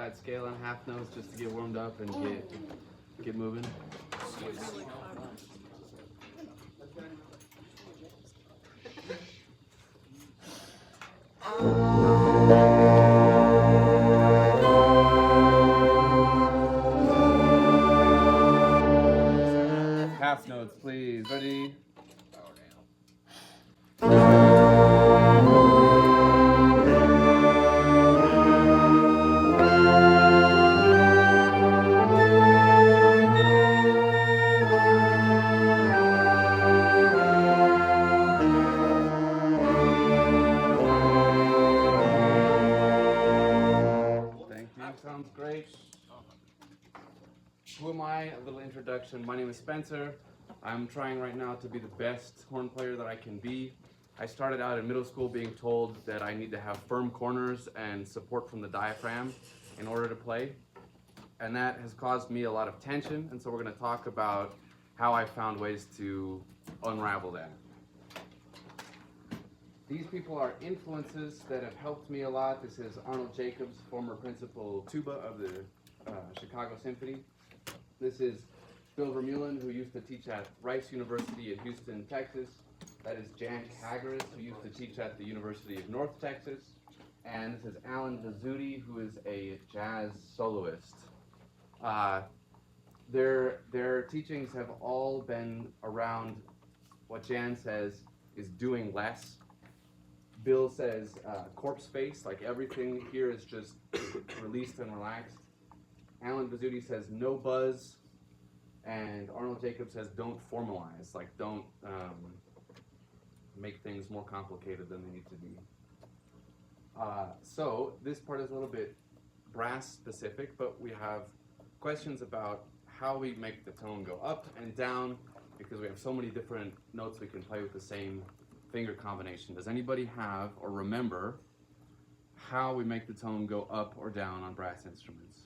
flat scale and half notes just to get warmed up and get moving. Half notes, please. Ready? Sounds great. Who am I? A little introduction. My name is Spencer. I'm trying right now to be the best horn player that I can be. I started out in middle school being told that I need to have firm corners and support from the diaphragm in order to play. And that has caused me a lot of tension. And so we're going to talk about how I found ways to unravel that. These people are influences that have helped me a lot. This is Arnold Jacobs, former principal tuba of the Chicago Symphony. This is Bill Vermeulen, who used to teach at Rice University in Houston, Texas. That is Jan Kagras, who used to teach at the University of North Texas. And this is Alan Vizzuti, who is a jazz soloist. Their teachings have all been around what Jan says is doing less. Bill says corpse face, like everything here is just released and relaxed. Alan Vizzuti says no buzz, and Arnold Jacobs says don't formalize, like don't make things more complicated than they need to be. So this part is a little bit brass specific, but we have questions about how we make the tone go up and down, because we have so many different notes we can play with the same finger combination. Does anybody have or remember how we make the tone go up or down on brass instruments?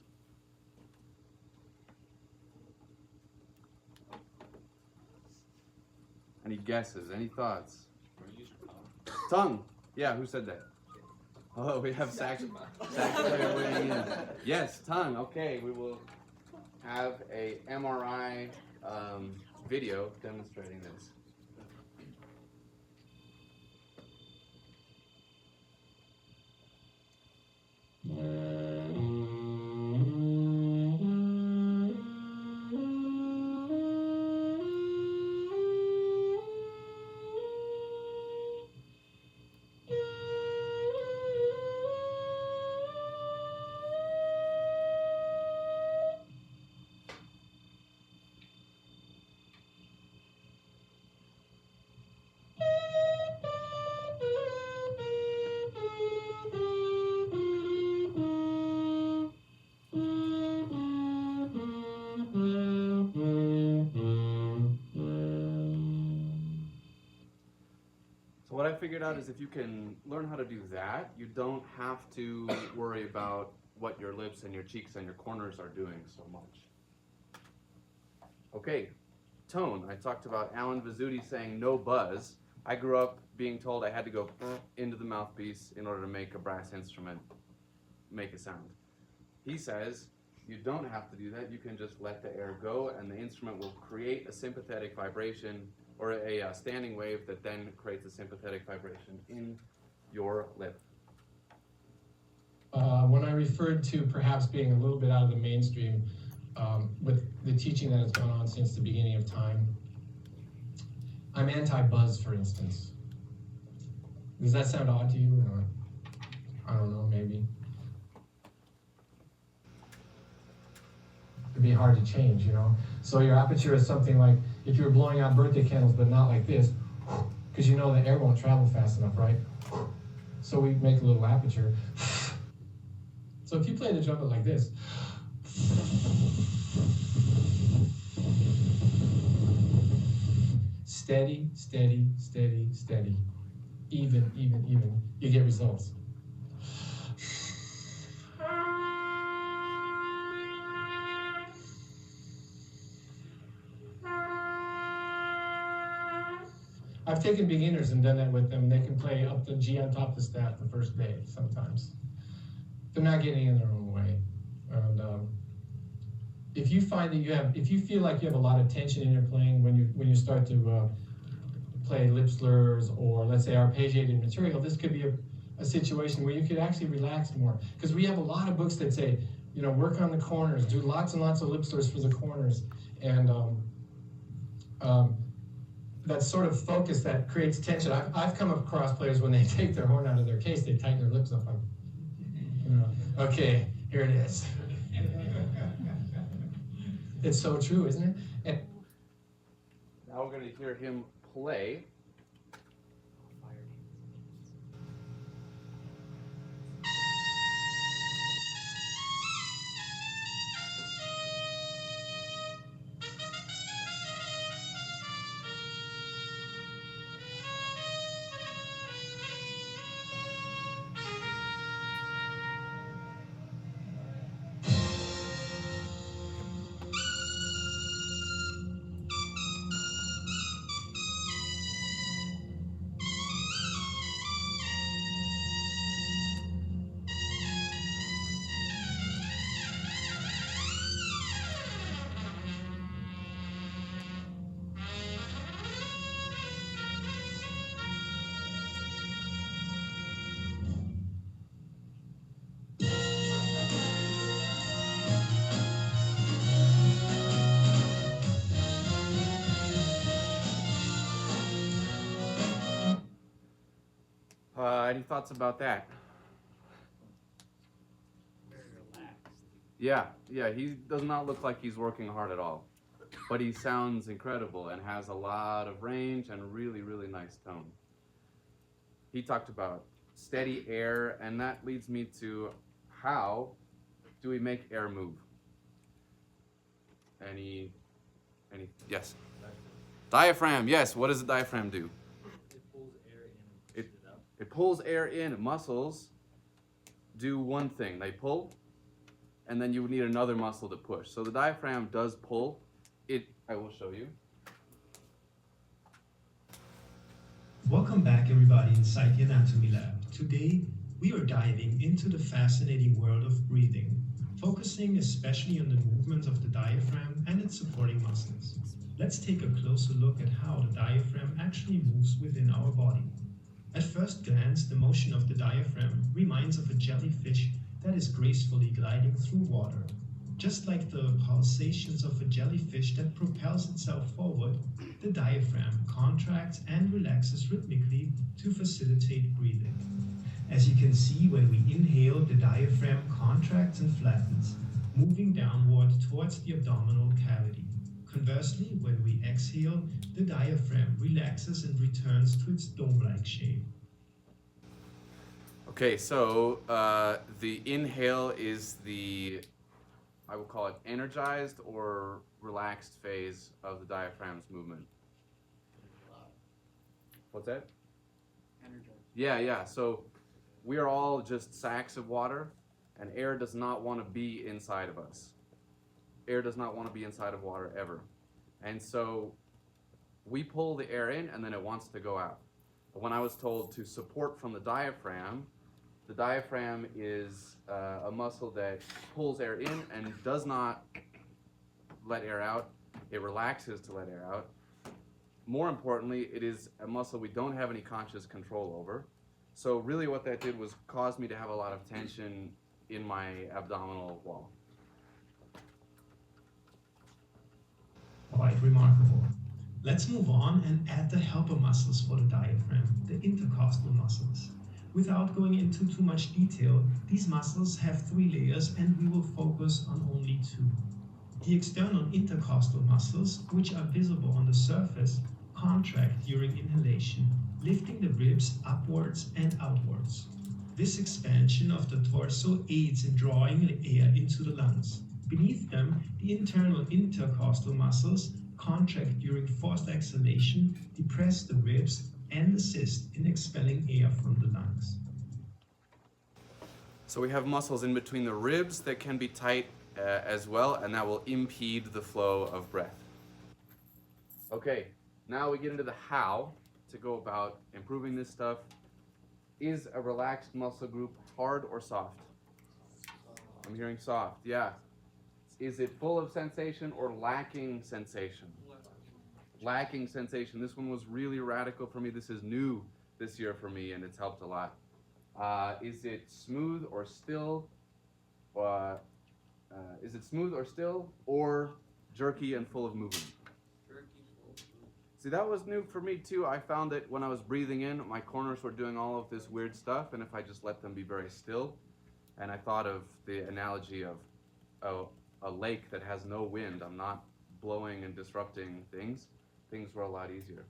Any guesses? Any thoughts? Tongue. Yeah, who said that? Oh, we have sax player weighing in. Yes, tongue. Okay, we will have a MRI video demonstrating this. What I figured out is if you can learn how to do that, you don't have to worry about what your lips and your cheeks and your corners are doing so much. Okay, tone. I talked about Alan Vizzuti saying no buzz. I grew up being told I had to go into the mouthpiece in order to make a brass instrument make a sound. He says you don't have to do that. You can just let the air go and the instrument will create a sympathetic vibration or a standing wave that then creates a sympathetic vibration in your lip. When I referred to perhaps being a little bit out of the mainstream with the teaching that has gone on since the beginning of time, I'm anti-buzz, for instance. Does that sound odd to you? Or I don't know, maybe. It'd be hard to change, you know? So your aperture is something like, if you're blowing out birthday candles, but not like this, because you know the air won't travel fast enough, right? So we make a little aperture. So if you play the trumpet like this, steady, steady, steady, steady, even, you get results. I've taken beginners and done that with them. They can play up the G on top of the staff the first day sometimes. They're not getting in their own way. And if you find that if you feel like you have a lot of tension in your playing when you start to play lip slurs or let's say arpeggiated material, this could be a situation where you could actually relax more. Because we have a lot of books that say, you know, work on the corners, do lots and lots of lip slurs for the corners, and that sort of focus that creates tension. I've come across players when they take their horn out of their case, they tighten their lips up like, you know, okay, here it is. It's so true, isn't it? And now we're going to hear him play. Any thoughts about that? Very relaxed. Yeah, he does not look like he's working hard at all. But he sounds incredible and has a lot of range and really, really nice tone. He talked about steady air, and that leads me to how do we make air move? Any, yes. Diaphragm, yes, what does the diaphragm do? It pulls air in and pushes it up. It pulls air in. Muscles do one thing, they pull, and then you would need another muscle to push. So the diaphragm does pull. I will show you. Welcome back everybody inside the Anatomy Lab. Today we are diving into the fascinating world of breathing, focusing especially on the movements of the diaphragm and its supporting muscles. Let's take a closer look at how the diaphragm actually moves within our body. At first glance, the motion of the diaphragm reminds of a jellyfish that is gracefully gliding through water. Just like the pulsations of a jellyfish that propels itself forward, the diaphragm contracts and relaxes rhythmically to facilitate breathing. As you can see, when we inhale, the diaphragm contracts and flattens, moving downward towards the abdominal cavity. Conversely, when we exhale, the diaphragm relaxes and returns to its dome-like shape. Okay, so the inhale is the, I will call it energized or relaxed phase of the diaphragm's movement. What's that? Energized. Yeah. So we are all just sacks of water, and air does not want to be inside of us. Air does not want to be inside of water ever. And so we pull the air in, and then it wants to go out. But when I was told to support from the diaphragm is a muscle that pulls air in and does not let air out. It relaxes to let air out. More importantly, it is a muscle we don't have any conscious control over. So really what that did was cause me to have a lot of tension in my abdominal wall. Quite remarkable. Let's move on and add the helper muscles for the diaphragm, the intercostal muscles. Without going into too much detail, these muscles have 3 layers and we will focus on only 2. The external intercostal muscles, which are visible on the surface, contract during inhalation, lifting the ribs upwards and outwards. This expansion of the torso aids in drawing the air into the lungs. Beneath them, the internal intercostal muscles contract during forced exhalation, depress the ribs, and assist in expelling air from the lungs. So we have muscles in between the ribs that can be tight as well, and that will impede the flow of breath. Okay, now we get into the how to go about improving this stuff. Is a relaxed muscle group hard or soft? I'm hearing soft, yeah. Is it full of sensation or lacking sensation? Lacking sensation. This one was really radical for me. This is new this year for me, and it's helped a lot. Is it smooth or still? Is it smooth or still, or jerky and full of movement? See, that was new for me too. I found that when I was breathing in, my corners were doing all of this weird stuff, and if I just let them be very still, and I thought of the analogy of a lake that has no wind, I'm not blowing and disrupting things were a lot easier.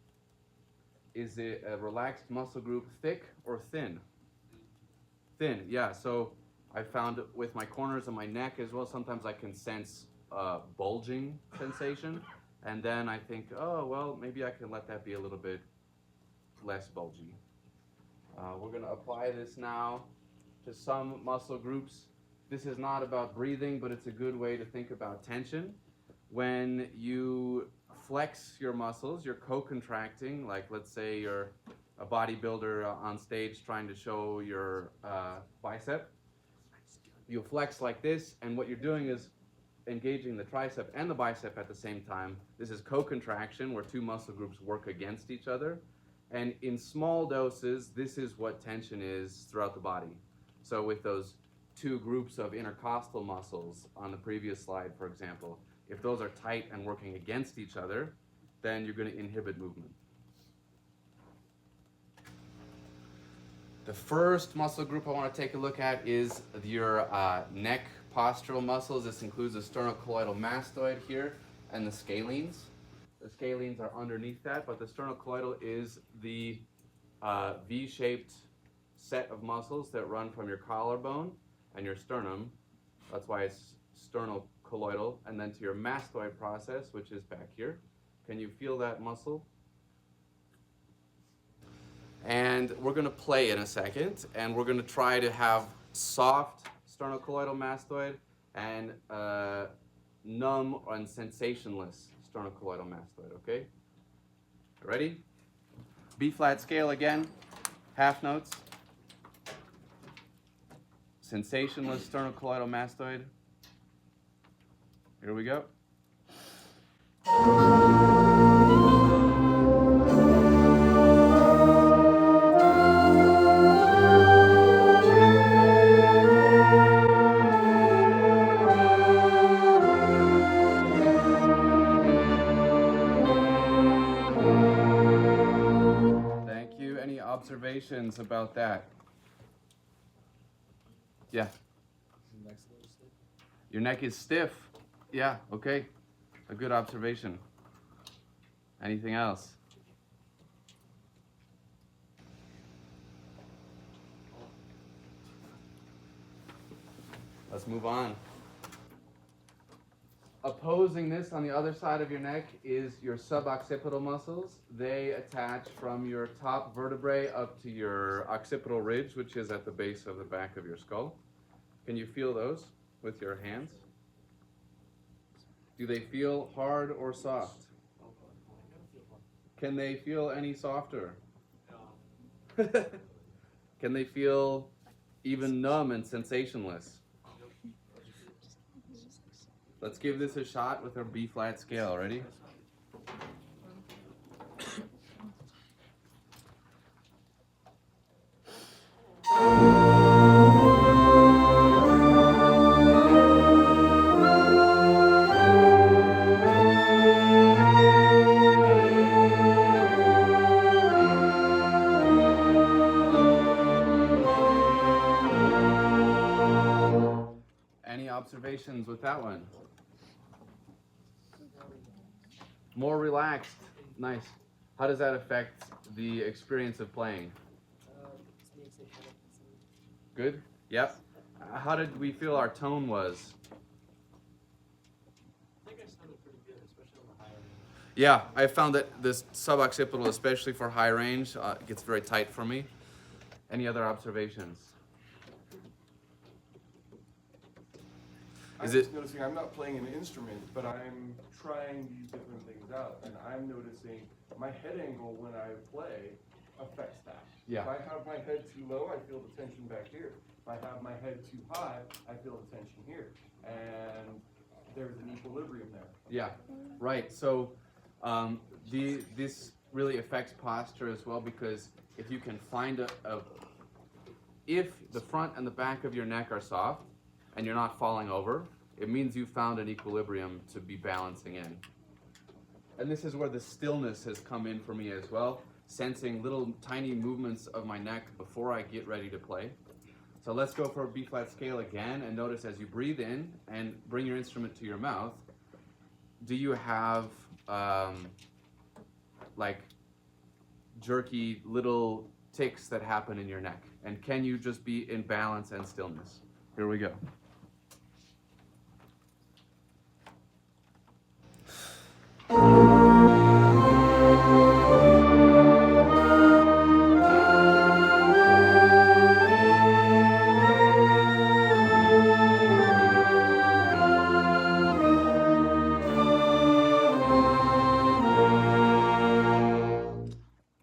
Is it a relaxed muscle group thick or thin? Thin, yeah. So I found with my corners and my neck as well, sometimes I can sense bulging sensation. And then I think, oh, well, maybe I can let that be a little bit less bulgy. We're going to apply this now to some muscle groups. This is not about breathing, but it's a good way to think about tension. When you flex your muscles, you're co-contracting, like let's say you're a bodybuilder on stage trying to show your bicep. You flex like this, and what you're doing is engaging the tricep and the bicep at the same time. This is co-contraction, where two muscle groups work against each other. And in small doses, this is what tension is throughout the body. So with those two groups of intercostal muscles on the previous slide, for example, if those are tight and working against each other, then you're going to inhibit movement. The first muscle group I want to take a look at is your neck postural muscles. This includes the sternocleidomastoid mastoid here and the scalenes. The scalenes are underneath that, but the sternocleidomastoid is the V-shaped set of muscles that run from your collarbone and your sternum. That's why it's sternocleidomastoid, and then to your mastoid process, which is back here. Can you feel that muscle? And we're going to play in a second, and we're going to try to have soft sternocleidomastoid and numb and sensationless sternocleidomastoid, okay? Ready? B flat scale again, half notes. Sensationless sternocleidomastoid. Here we go. Thank you. Any observations about that? Yeah. Your neck is stiff. Yeah, okay. A good observation. Anything else? Let's move on. Opposing this on the other side of your neck is your suboccipital muscles. They attach from your top vertebrae up to your occipital ridge, which is at the base of the back of your skull. Can you feel those with your hands? Do they feel hard or soft? Can they feel any softer? Can they feel even numb and sensationless? Let's give this a shot with our B flat scale. Ready? Any observations with that one? More relaxed. Nice. How does that affect the experience of playing? Good? Yep. How did we feel our tone was? I think I sounded pretty good, especially on the higher range. Yeah, I found that this suboccipital, especially for high range, gets very tight for me. Any other observations? I'm just noticing I'm not playing an instrument, but I'm trying these different things out, and I'm noticing my head angle when I play affects that. Yeah. If I have my head too low, I feel the tension back here. If I have my head too high, I feel the tension here, and there's an equilibrium there. Yeah, right. So this really affects posture as well, because if you can find if the front and the back of your neck are soft and you're not falling over, it means you found an equilibrium to be balancing in. And this is where the stillness has come in for me as well, sensing little tiny movements of my neck before I get ready to play. So let's go for a B flat scale again, and notice as you breathe in and bring your instrument to your mouth, do you have like jerky little ticks that happen in your neck? And can you just be in balance and stillness? Here we go.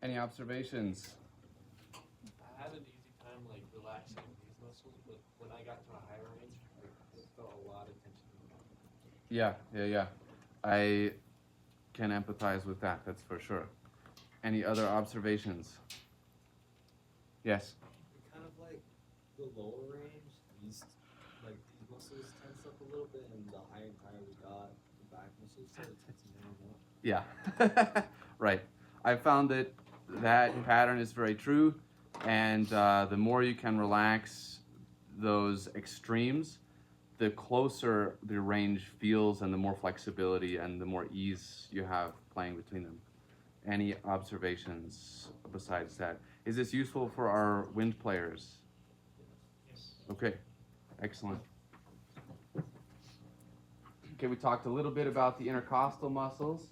Any observations? I had an easy time like relaxing these muscles, but when I got to a higher range, I felt a lot of tension in my body. Yeah. I can empathize with that, that's for sure. Any other observations? Yes? Kind of like the lower range, these muscles tense up a little bit, and the higher and higher we got, the back muscles started tensing down more. Yeah, right. I found that pattern is very true, and the more you can relax those extremes, the closer the range feels and the more flexibility and the more ease you have playing between them. Any observations besides that? Is this useful for our wind players? Yes. Okay, excellent. Okay, we talked a little bit about the intercostal muscles,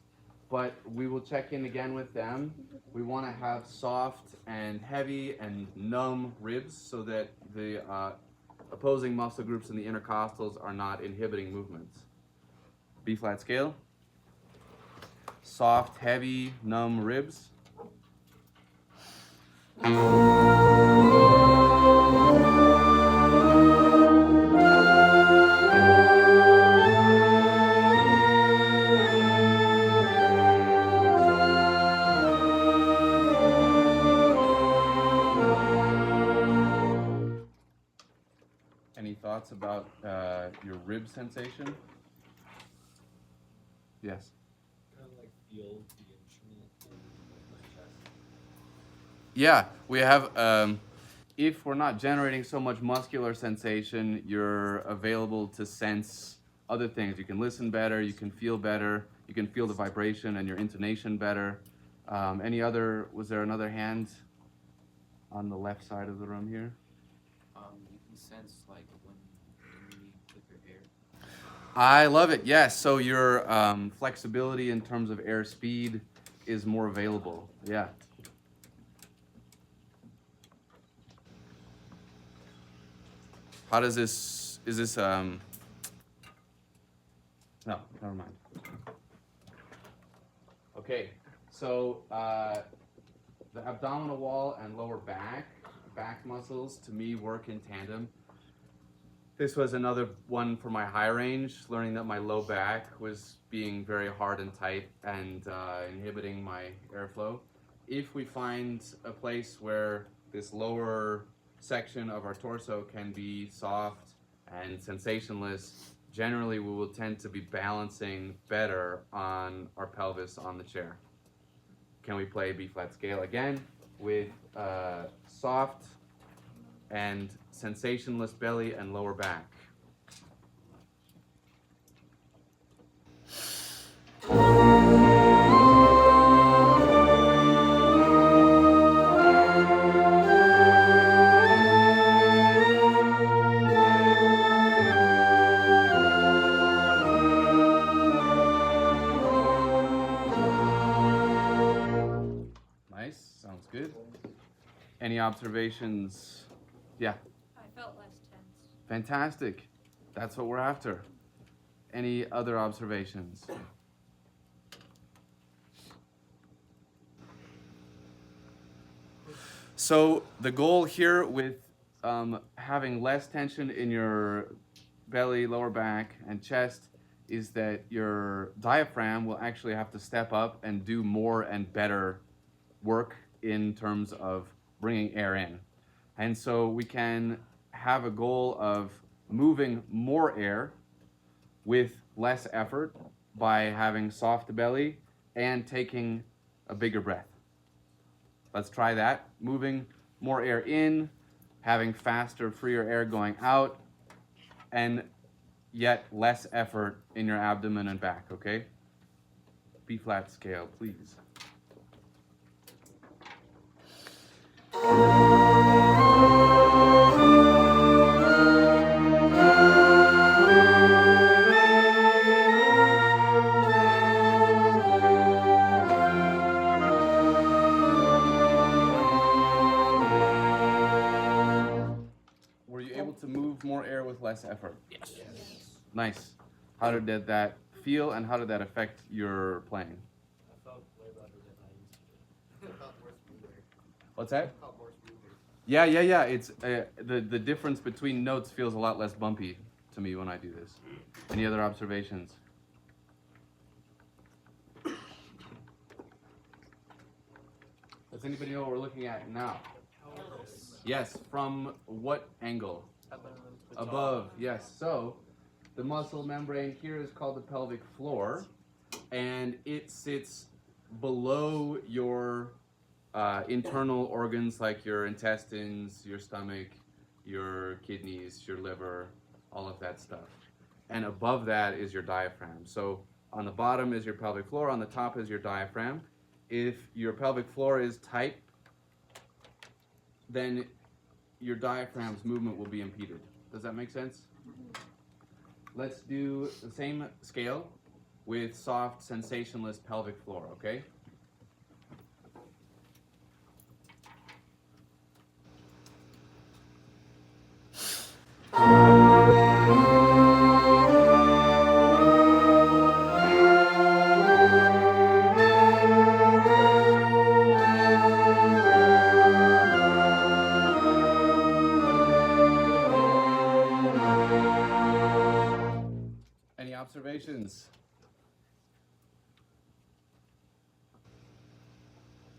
but we will check in again with them. We want to have soft and heavy and numb ribs so that the opposing muscle groups in the intercostals are not inhibiting movements. B flat scale. Soft, heavy, numb ribs. Any thoughts about your rib sensation? Yes. Kind of like feel the instrument in my chest. Yeah, we have, if we're not generating so much muscular sensation, you're available to sense other things. You can listen better, you can feel better, you can feel the vibration and your intonation better. Was there another hand on the left side of the room here? You can sense like when you need quicker air. I love it, yes. So your flexibility in terms of air speed is more available, yeah. How does this, no, never mind. Okay, so the abdominal wall and lower back muscles to me work in tandem. This was another one for my high range, learning that my low back was being very hard and tight and inhibiting my airflow. If we find a place where this lower section of our torso can be soft and sensationless, generally we will tend to be balancing better on our pelvis on the chair. Can we play B flat scale again with soft and sensationless belly and lower back? Nice, sounds good. Any observations? Yeah. I felt less tense. Fantastic. That's what we're after. Any other observations? So the goal here with having less tension in your belly, lower back, and chest is that your diaphragm will actually have to step up and do more and better work in terms of bringing air in. And so we can have a goal of moving more air with less effort by having soft belly and taking a bigger breath. Let's try that. Moving more air in, having faster, freer air going out, and yet less effort in your abdomen and back, okay? B flat scale, please. Were you able to move more air with less effort? Yes. Nice. How did that feel, and how did that affect your playing? I felt way better than I used to. I felt worse moving. What's that? I felt worse moving. Yeah. It's the difference between notes feels a lot less bumpy to me when I do this. Any other observations? Does anybody know what we're looking at now? Yes. From what angle? Above. Yes. So the muscle membrane here is called the pelvic floor, and it sits below your internal organs like your intestines, your stomach, your kidneys, your liver, all of that stuff. And above that is your diaphragm. So on the bottom is your pelvic floor, on the top is your diaphragm. If your pelvic floor is tight, then your diaphragm's movement will be impeded. Does that make sense? Let's do the same scale with soft, sensationless pelvic floor, okay? Any observations?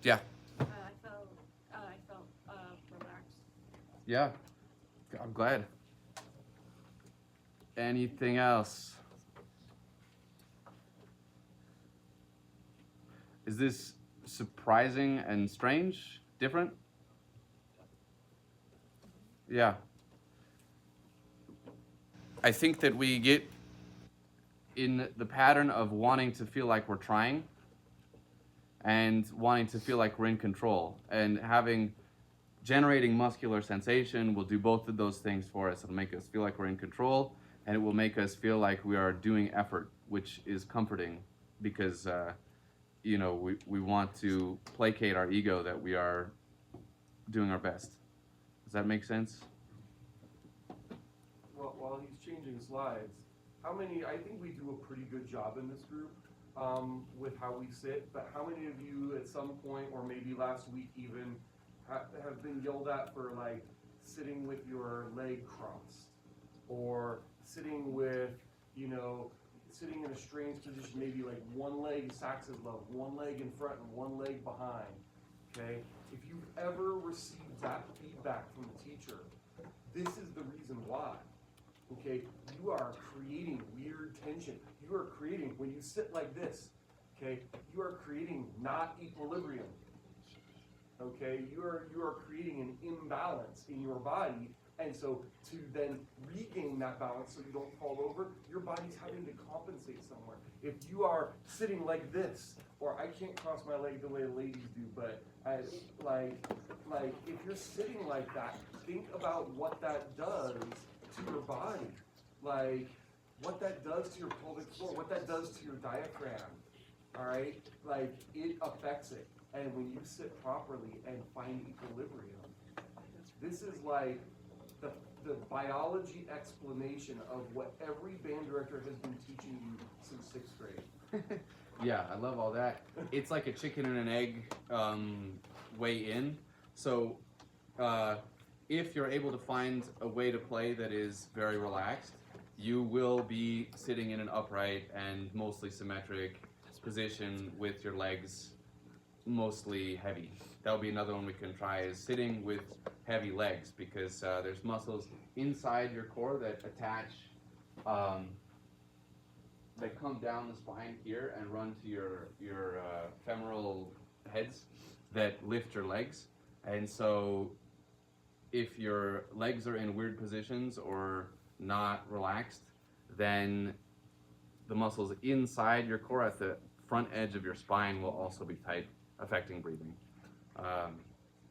Yeah. I felt relaxed. Yeah. I'm glad. Anything else? Is this surprising and strange? Different? Yeah. I think that we get in the pattern of wanting to feel like we're trying and wanting to feel like we're in control, and generating muscular sensation will do both of those things for us. It'll make us feel like we're in control, and it will make us feel like we are doing effort, which is comforting because we want to placate our ego that we are doing our best. Does that make sense? Well, while he's changing slides, I think we do a pretty good job in this group with how we sit, but how many of you at some point, or maybe last week even, have been yelled at for like sitting with your leg crossed, or sitting with, sitting in a strange position, maybe like one leg Sax's level, one leg in front and one leg behind, okay? If you've ever received that feedback from the teacher, this is the reason why. Okay, you are creating weird tension. You are creating, when you sit like this, okay, you are creating not equilibrium. Okay, you are creating an imbalance in your body, and so to then regain that balance so you don't fall over, your body's having to compensate somewhere. If you are sitting like this, or I can't cross my leg the way ladies do, but if you're sitting like that, think about what that does to your body, like what that does to your pelvic floor, what that does to your diaphragm, all right? Like, it affects it. And when you sit properly and find equilibrium, this is like the biology explanation of what every band director has been teaching you since 6th grade. Yeah, I love all that. It's like a chicken and an egg way in. So if you're able to find a way to play that is very relaxed, you will be sitting in an upright and mostly symmetric position with your legs mostly heavy. That'll be another one we can try, is sitting with heavy legs, because there's muscles inside your core that attach, that come down the spine here and run to your femoral heads that lift your legs. And so if your legs are in weird positions or not relaxed, then the muscles inside your core at the front edge of your spine will also be tight, affecting breathing.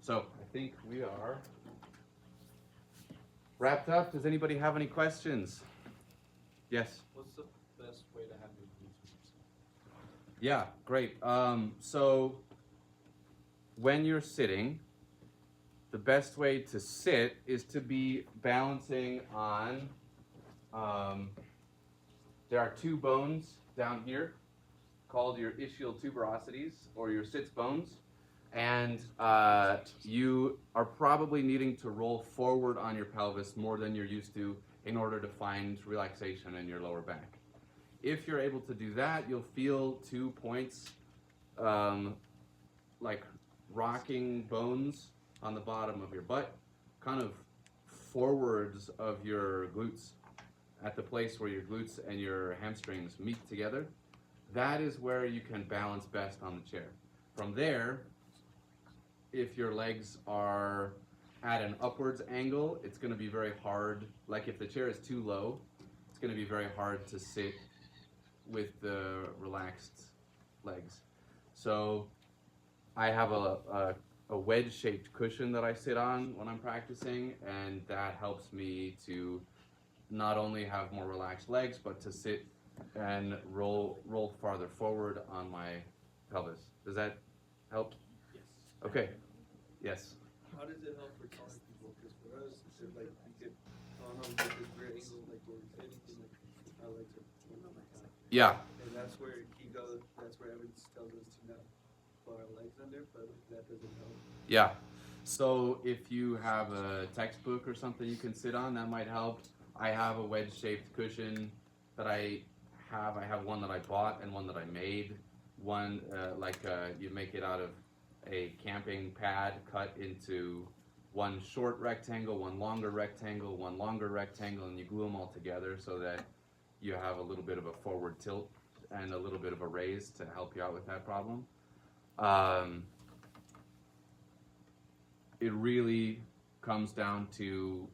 So I think we are wrapped up. Does anybody have any questions? Yes? What's the best way to have your glutes? Yeah, great. So when you're sitting, the best way to sit is to be balancing on, there are two bones down here called your ischial tuberosities, or your sits bones, and you are probably needing to roll forward on your pelvis more than you're used to in order to find relaxation in your lower back. If you're able to do that, you'll feel 2 points, like rocking bones on the bottom of your butt, kind of forwards of your glutes, at the place where your glutes and your hamstrings meet together. That is where you can balance best on the chair. From there, if your legs are at an upwards angle, it's going to be very hard. Like if the chair is too low, it's going to be very hard to sit with the relaxed legs. So I have a wedge-shaped cushion that I sit on when I'm practicing, and that helps me to not only have more relaxed legs, but to sit and roll farther forward on my pelvis. Does that help? Yes. Okay. Yes. How does it help for taller people? Because for us, it's like we get, I don't know, we get this weird angle, like where we're sitting, and like our legs are pointing like that. Yeah. And that's where he goes, that's where evidence tells us to not put our legs under, but that doesn't help. Yeah. So if you have a textbook or something you can sit on, that might help. I have a wedge-shaped cushion that I have one that I bought and one that I made. One, you make it out of a camping pad cut into one short rectangle, one longer rectangle, one longer rectangle, and you glue them all together so that you have a little bit of a forward tilt and a little bit of a raise to help you out with that problem. It really comes down to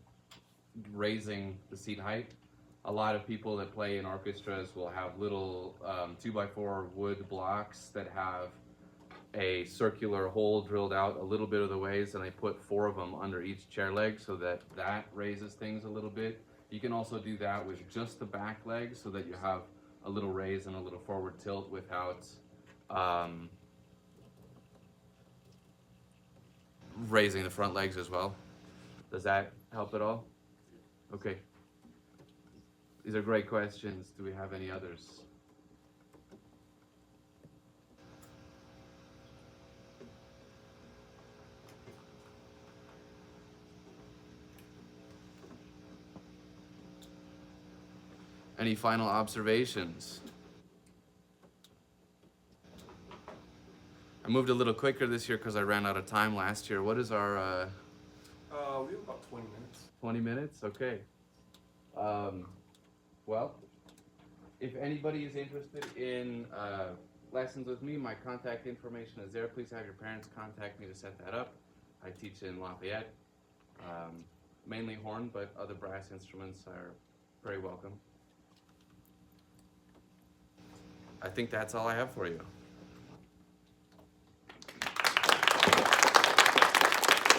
raising the seat height. A lot of people that play in orchestras will have little 2x4 wood blocks that have a circular hole drilled out a little bit of the ways, and I put 4 of them under each chair leg so that raises things a little bit. You can also do that with just the back leg so that you have a little raise and a little forward tilt without raising the front legs as well. Does that help at all? Okay. These are great questions. Do we have any others? Any final observations? I moved a little quicker this year because I ran out of time last year. What is our We have about 20 minutes. 20 minutes? Okay. Well, if anybody is interested in lessons with me, my contact information is there. Please have your parents contact me to set that up. I teach in Lafayette, mainly horn, but other brass instruments are very welcome. I think that's all I have for you.